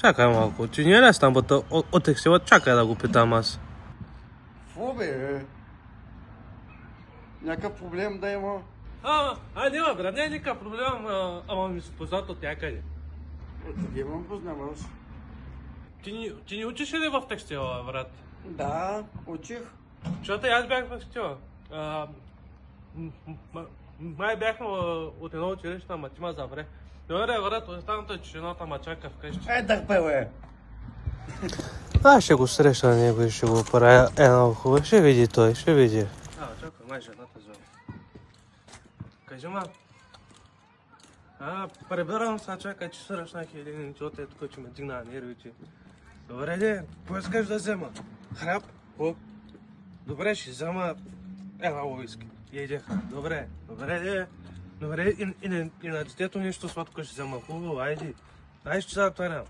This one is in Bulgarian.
чакай малко. Ти не лес там, бата отех се, чакай да го питам аз. Фу, бе? Някакъв проблем да има? Няма, брат, не е никакъв проблем, ама ми се познат от някъде. Откъде ме познаваш? Ти не учиш ли в текстила, брат? Да, учих. Защото аз бях в текстила. Май бяхме от едно училище, ама ти ма забре. Добре, брат, останата чешената ма чака вкъщи. Дърпе, бе! Аз ще го среща на него и ще го правя едно хубаво. Ще види той, ще види. Чакай, май жената звъни. Кажи, ма. Прибирам се, чакай, че срещнах един идиот, тук, че ме дигна нервите. Добре, де, какво искаш да взема? Хляб? Добре, ще взема една уиски. Едех. Добре, де. Добре, и на детето нещо сладко ще взема. Хубаво, айди. Дай ще се затварям.